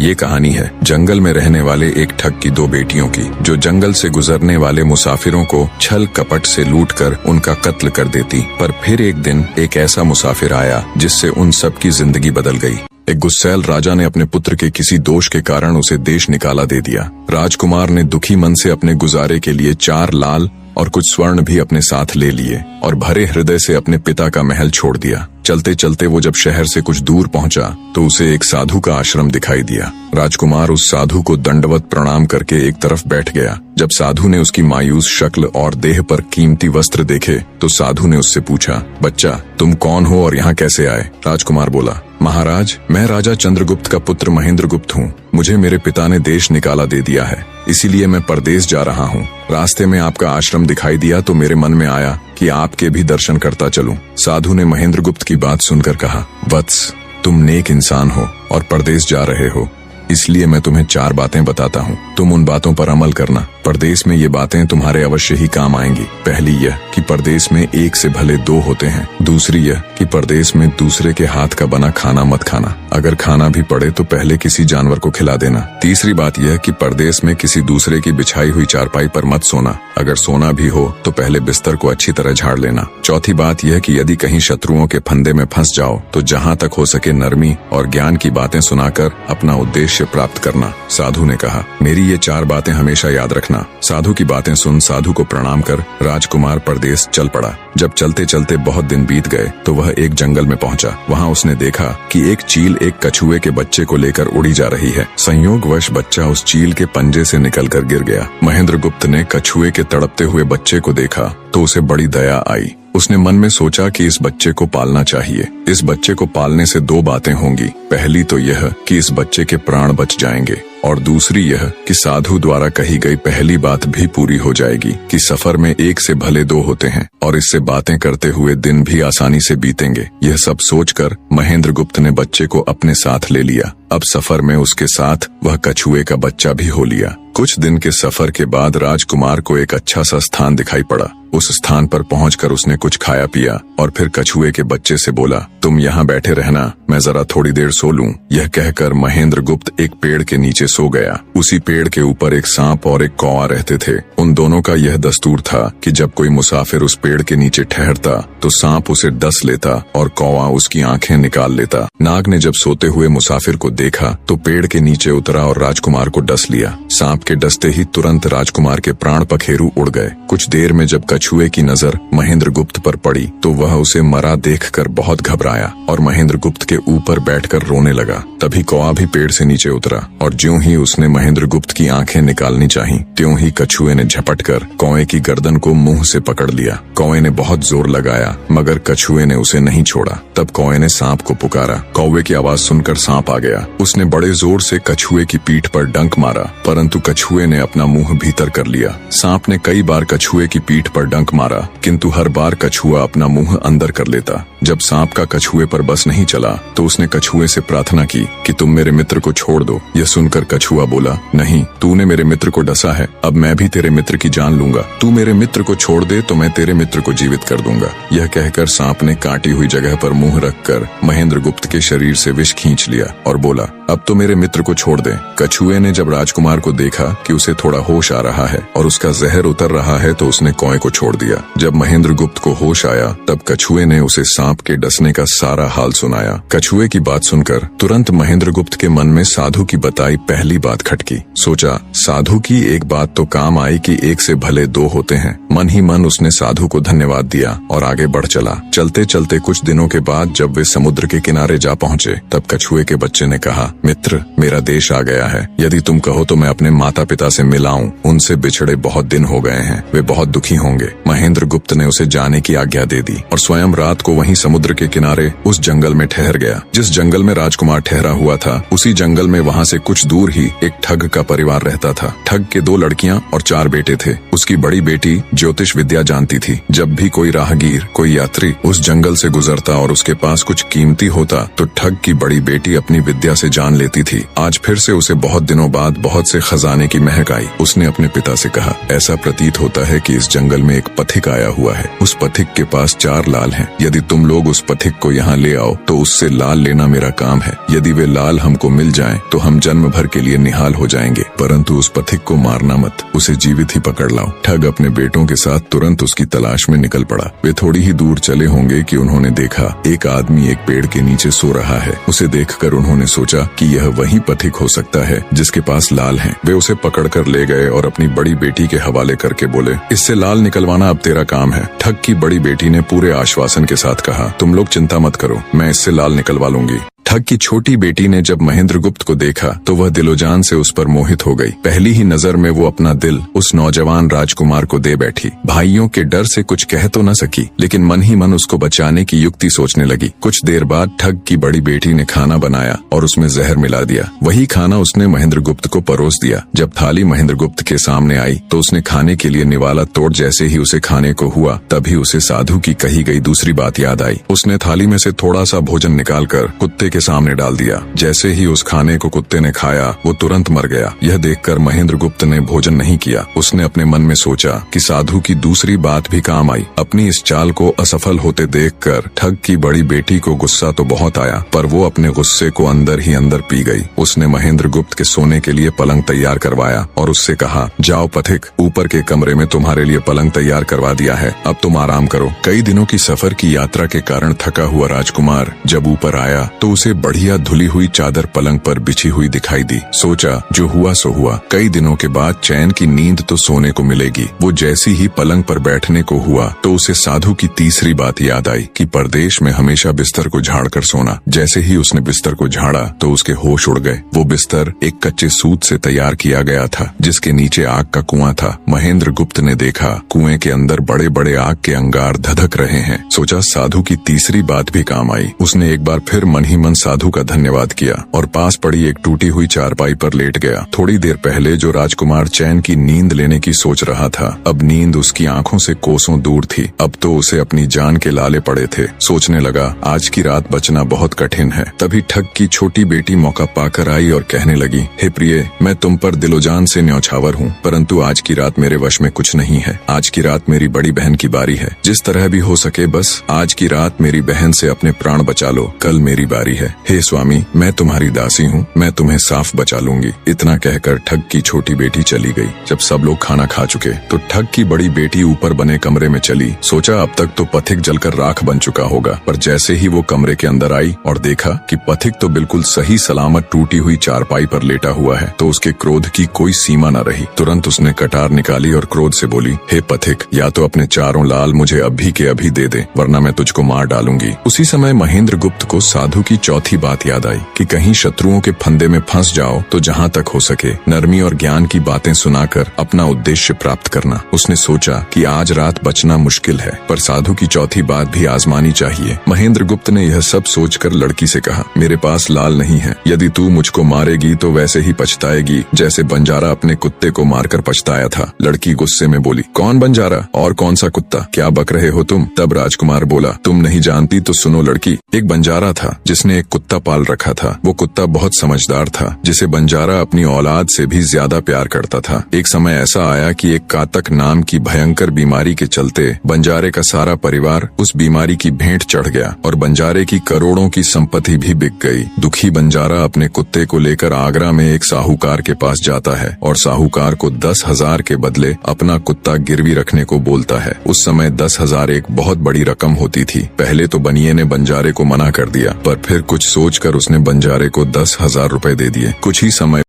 ये कहानी है जंगल में रहने वाले एक ठग की दो बेटियों की, जो जंगल से गुजरने वाले मुसाफिरों को छल कपट से लूटकर उनका कत्ल कर देती। पर फिर एक दिन एक ऐसा मुसाफिर आया जिससे उन सब की जिंदगी बदल गई। एक गुस्सैल राजा ने अपने पुत्र के किसी दोष के कारण उसे देश निकाला दे दिया। राजकुमार ने दुखी मन से अपने गुजारे के लिए 4 लाल और कुछ स्वर्ण भी अपने साथ ले लिए और भरे हृदय से अपने पिता का महल छोड़ दिया। चलते चलते वो जब शहर से कुछ दूर पहुंचा तो उसे एक साधु का आश्रम दिखाई दिया। राजकुमार उस साधु को दंडवत प्रणाम करके एक तरफ बैठ गया। जब साधु ने उसकी मायूस शक्ल और देह पर कीमती वस्त्र देखे तो साधु ने उससे पूछा, बच्चा तुम कौन हो और यहाँ कैसे आए? राजकुमार बोला, महाराज मैं राजा चंद्रगुप्त का पुत्र महेंद्रगुप्त हूँ। मुझे मेरे पिता ने देश निकाला दे दिया है, इसीलिए मैं परदेश जा रहा हूँ। रास्ते में आपका आश्रम दिखाई दिया तो मेरे मन में आया कि आपके भी दर्शन करता चलूं। साधु ने महेंद्रगुप्त की बात सुनकर कहा, वत्स तुम नेक इंसान हो और परदेश जा रहे हो, इसलिए मैं तुम्हें 4 बातें बताता हूँ। तुम उन बातों पर अमल करना। परदेश में ये बातें तुम्हारे अवश्य ही काम आएंगी। पहली यह कि परदेश में एक से भले 2 होते हैं। दूसरी यह कि परदेश में दूसरे के हाथ का बना खाना मत खाना। अगर खाना भी पड़े तो पहले किसी जानवर को खिला देना। तीसरी बात यह कि परदेश में किसी दूसरे की बिछाई हुई चारपाई पर मत सोना। अगर सोना भी हो तो पहले बिस्तर को अच्छी तरह झाड़ लेना। चौथी बात यह कि यदि कहीं शत्रुओं के फंदे में फंस जाओ तो जहाँ तक हो सके नरमी और ज्ञान की बातें सुनाकर अपना उद्देश्य प्राप्त करना। साधु ने कहा, मेरी ये 4 बातें हमेशा याद रखना। साधु की बातें सुन साधु को प्रणाम कर राजकुमार परदेश चल पड़ा। जब चलते चलते बहुत दिन बीत गए तो वह एक जंगल में पहुंचा। वहां उसने देखा कि एक चील एक कछुए के बच्चे को लेकर उड़ी जा रही है। संयोगवश बच्चा उस चील के पंजे से निकलकर गिर गया। महेंद्रगुप्त ने कछुए के तड़पते हुए बच्चे को देखा तो उसे बड़ी दया आई। उसने मन में सोचा कि इस बच्चे को पालना चाहिए। इस बच्चे को पालने से 2 बातें होंगी। पहली तो यह कि इस बच्चे के प्राण बच जाएंगे और दूसरी यह कि साधु द्वारा कही गई पहली बात भी पूरी हो जाएगी कि सफर में 1 से भले 2 होते हैं और इससे बातें करते हुए दिन भी आसानी से बीतेंगे। यह सब सोचकर महेंद्रगुप्त ने बच्चे को अपने साथ ले लिया। अब सफर में उसके साथ वह कछुए का बच्चा भी हो लिया। कुछ दिन के सफर के बाद राजकुमार को एक अच्छा सा स्थान दिखाई पड़ा। उस स्थान पर पहुंचकर उसने कुछ खाया पिया और फिर कछुए के बच्चे से बोला, तुम यहाँ बैठे रहना, मैं जरा थोड़ी देर सो लूं। यह कहकर महेंद्रगुप्त एक पेड़ के नीचे सो गया। उसी पेड़ के ऊपर एक सांप और एक कौवा रहते थे। उन दोनों का यह दस्तूर था कि जब कोई मुसाफिर उस पेड़ के नीचे ठहरता तो सांप उसे डस लेता और कौवा उसकी आंखें निकाल लेता। नाग ने जब सोते हुए मुसाफिर को देखा तो पेड़ के नीचे उतरा और राजकुमार को डस लिया। सांप के डसते ही तुरंत राजकुमार के प्राण पखेरु उड़ गए। कुछ देर में जब कछुए की नजर महेंद्रगुप्त पर पड़ी तो वह उसे मरा देखकर बहुत घबराया और महेंद्रगुप्त के ऊपर बैठकर रोने लगा। तभी कौवा भी पेड़ से नीचे उतरा और ज्यों ही उसने महेंद्रगुप्त की आंखें निकालनी चाही त्यों ही कछुए ने झपटकर कौवे की गर्दन को मुंह से पकड़ लिया। कौवे ने बहुत जोर लगाया मगर कछुए ने उसे नहीं छोड़ा। तब कौवे ने सांप को पुकारा। कौवे की आवाज सुनकर सांप आ गया। उसने बड़े जोर से कछुए की पीठ पर डंक मारा परंतु कछुए ने अपना मुंह भीतर कर लिया। सांप ने कई बार कछुए की पीठ पर डंक मारा किंतु हर बार कछुआ अपना मुंह अंदर कर लेता। जब सांप का कछुए पर बस नहीं चला तो उसने कछुए से प्रार्थना की कि तुम मेरे मित्र को छोड़ दो। यह सुनकर कछुआ बोला, नहीं, तूने मेरे मित्र को डसा है, अब मैं भी तेरे मित्र की जान लूंगा। तू मेरे मित्र को छोड़ दे तो मैं तेरे मित्र को जीवित कर दूंगा। यह कहकर सांप ने काटी हुई जगह पर मुंह रखकर महेंद्रगुप्त के शरीर से विष खींच लिया और बोला, अब तो मेरे मित्र को छोड़ दे। कछुए ने जब राजकुमार को देखा कि उसे थोड़ा होश आ रहा है और उसका जहर उतर रहा है तो उसने कौवे को छोड़ दिया। जब महेंद्रगुप्त को होश आया तब कछुए ने उसे सांप के डसने का सारा हाल सुनाया। कछुए की बात सुनकर तुरंत महेंद्रगुप्त के मन में साधु की बताई पहली बात खटकी। सोचा, साधु की एक बात तो काम आई कि 1 से भले 2 होते हैं। मन ही मन उसने साधु को धन्यवाद दिया और आगे बढ़ चला। चलते चलते कुछ दिनों के बाद जब वे समुद्र के किनारे जा पहुंचे तब कछुए के बच्चे ने कहा, मित्र मेरा देश आ गया है, यदि तुम कहो तो मैं अपने माता पिता से मिलाऊं। उनसे बिछड़े बहुत दिन हो गए हैं, वे बहुत दुखी होंगे। महेंद्रगुप्त ने उसे जाने की आज्ञा दे दी और स्वयं रात को वहीं समुद्र के किनारे उस जंगल में ठहर गया। जिस जंगल में राजकुमार ठहरा हुआ था उसी जंगल में वहां से कुछ दूर ही एक ठग का परिवार रहता था। ठग के 2 लड़कियां और 4 बेटे थे। उसकी बड़ी बेटी ज्योतिष विद्या जानती थी। जब भी कोई राहगीर, कोई यात्री उस जंगल से गुजरता और उसके पास कुछ कीमती होता तो ठग की बड़ी बेटी अपनी विद्या से जान लेती थी। आज फिर से उसे बहुत दिनों बाद बहुत से खजाने की महक आई। उसने अपने पिता से कहा, ऐसा प्रतीत होता है कि इस जंगल में एक पथिक आया हुआ है। उस पथिक के पास 4 लाल हैं। यदि तुम लोग उस पथिक को यहाँ ले आओ तो उससे लाल लेना मेरा काम है। यदि वे लाल हमको मिल जाएं तो हम जन्म भर के लिए निहाल हो जाएंगे, परंतु उस पथिक को मारना मत, उसे जीवित ही पकड़ लाओ। ठग अपने बेटों के साथ तुरंत उसकी तलाश में निकल पड़ा। वे थोड़ी ही दूर चले होंगे कि उन्होंने देखा एक आदमी एक पेड़ के नीचे सो रहा है। उसे देखकर उन्होंने सोचा कि यह वही पथिक हो सकता है जिसके पास लाल है। वे उसे पकड़कर ले गए और अपनी बड़ी बेटी के हवाले करके बोले, इससे लाल निकलवाना अब तेरा काम है। ठग की बड़ी बेटी ने पूरे आश्वासन के साथ कहा, तुम लोग चिंता मत करो, मैं इससे लाल निकलवा लूंगी। ठग की छोटी बेटी ने जब महेंद्रगुप्त को देखा तो वह दिलोजान से उस पर मोहित हो गई। पहली ही नजर में वो अपना दिल उस नौजवान राजकुमार को दे बैठी। भाइयों के डर से कुछ कह तो न सकी, लेकिन मन ही मन उसको बचाने की युक्ति सोचने लगी। कुछ देर बाद ठग की बड़ी बेटी ने खाना बनाया और उसमें जहर मिला दिया। वही खाना उसने महेंद्रगुप्त को परोस दिया। जब थाली महेंद्रगुप्त के सामने आई तो उसने खाने के लिए निवाला तोड़ जैसे ही उसे खाने को हुआ, तभी उसे साधु की कही गई दूसरी बात याद आई। उसने थाली में से थोड़ा सा भोजन निकालकर कुत्ते के सामने डाल दिया। जैसे ही उस खाने को कुत्ते ने खाया वो तुरंत मर गया। यह देखकर महेंद्रगुप्त ने भोजन नहीं किया। उसने अपने मन में सोचा कि साधु की दूसरी बात भी काम आई। अपनी इस चाल को असफल होते देखकर ठग की बड़ी बेटी को गुस्सा तो बहुत आया, पर वो अपने गुस्से को अंदर ही अंदर पी गई। उसने महेंद्रगुप्त के सोने के लिए पलंग तैयार करवाया और उससे कहा, जाओ पथिक, ऊपर के कमरे में तुम्हारे लिए पलंग तैयार करवा दिया है, अब तुम आराम करो। कई दिनों की सफर की यात्रा के कारण थका हुआ राजकुमार जब ऊपर आया तो उसे बढ़िया धुली हुई चादर पलंग पर बिछी हुई दिखाई दी। सोचा जो हुआ सो हुआ, कई दिनों के बाद चैन की नींद तो सोने को मिलेगी। वो जैसी ही पलंग पर बैठने को हुआ तो उसे साधु की तीसरी बात याद आई कि परदेश में हमेशा बिस्तर को झाड़कर सोना। जैसे ही उसने बिस्तर को झाड़ा तो उसके होश उड़ गए। वो बिस्तर एक कच्चे सूत से तैयार किया गया था जिसके नीचे आग का कुआं था। महेंद्रगुप्त ने देखा कुएं के अंदर बड़े बड़े आग के अंगार धधक रहे हैं। सोचा साधु की तीसरी बात भी काम आई। उसने एक बार फिर मन ही मन साधु का धन्यवाद किया और पास पड़ी एक टूटी हुई चारपाई पर लेट गया। थोड़ी देर पहले जो राजकुमार चैन की नींद लेने की सोच रहा था, अब नींद उसकी आंखों से कोसों दूर थी। अब तो उसे अपनी जान के लाले पड़े थे। सोचने लगा, आज की रात बचना बहुत कठिन है। तभी ठग की छोटी बेटी मौका पाकर आई और कहने लगी, हे प्रिय, मैं तुम पर दिलोजान से न्यौछावर हूँ, परंतु आज की रात मेरे वश में कुछ नहीं है। आज की रात मेरी बड़ी बहन की बारी है। जिस तरह भी हो सके बस आज की रात मेरी बहन से अपने प्राण बचा लो, कल मेरी बारी है। हे स्वामी, मैं तुम्हारी दासी हूँ, मैं तुम्हें साफ बचा लूंगी। इतना कहकर ठग की छोटी बेटी चली गई। जब सब लोग खाना खा चुके तो ठग की बड़ी बेटी ऊपर बने कमरे में चली। सोचा अब तक तो पथिक जलकर राख बन चुका होगा, पर जैसे ही वो कमरे के अंदर आई और देखा कि पथिक तो बिल्कुल सही सलामत टूटी हुई चारपाई पर लेटा हुआ है तो उसके क्रोध की कोई सीमा न रही। तुरंत उसने कटार निकाली और क्रोध से बोली, हे पथिक, या तो अपने चारों लाल मुझे अभी के अभी दे दे, वरना मैं तुझको मार डालूंगी। उसी समय महेंद्रगुप्त को साधु की चौथी बात याद आई कि कहीं शत्रुओं के फंदे में फंस जाओ तो जहाँ तक हो सके नरमी और ज्ञान की बातें सुनाकर अपना उद्देश्य प्राप्त करना। उसने सोचा कि आज रात बचना मुश्किल है, पर साधु की चौथी बात भी आजमानी चाहिए। महेंद्रगुप्त ने यह सब सोचकर लड़की से कहा, मेरे पास लाल नहीं है। यदि तू मुझको मारेगी तो वैसे ही पछताएगी जैसे बंजारा अपने कुत्ते को मारकर पछताया था। लड़की गुस्से में बोली, कौन बंजारा और कौन सा कुत्ता, क्या बक रहे हो तुम? तब राजकुमार बोला, तुम नहीं जानती तो सुनो लड़की, एक बंजारा था जिसने एक कुत्ता पाल रखा था। वो कुत्ता बहुत समझदार था जिसे बंजारा अपनी औलाद से भी ज्यादा प्यार करता था। एक समय ऐसा आया कि एक कातक नाम की भयंकर बीमारी के चलते बंजारे का सारा परिवार उस बीमारी की भेंट चढ़ गया और बंजारे की करोड़ों की संपत्ति भी बिक गई। दुखी बंजारा अपने कुत्ते को लेकर आगरा में एक साहूकार के पास जाता है और साहूकार को 10,000 के बदले अपना कुत्ता गिरवी रखने को बोलता है। उस समय 10,000 एक बहुत बड़ी रकम होती थी। पहले तो बनिए ने बंजारे को मना कर दिया, पर फिर कुछ सोचकर उसने बंजारे को 10,000 रुपए दे दिए। कुछ ही समय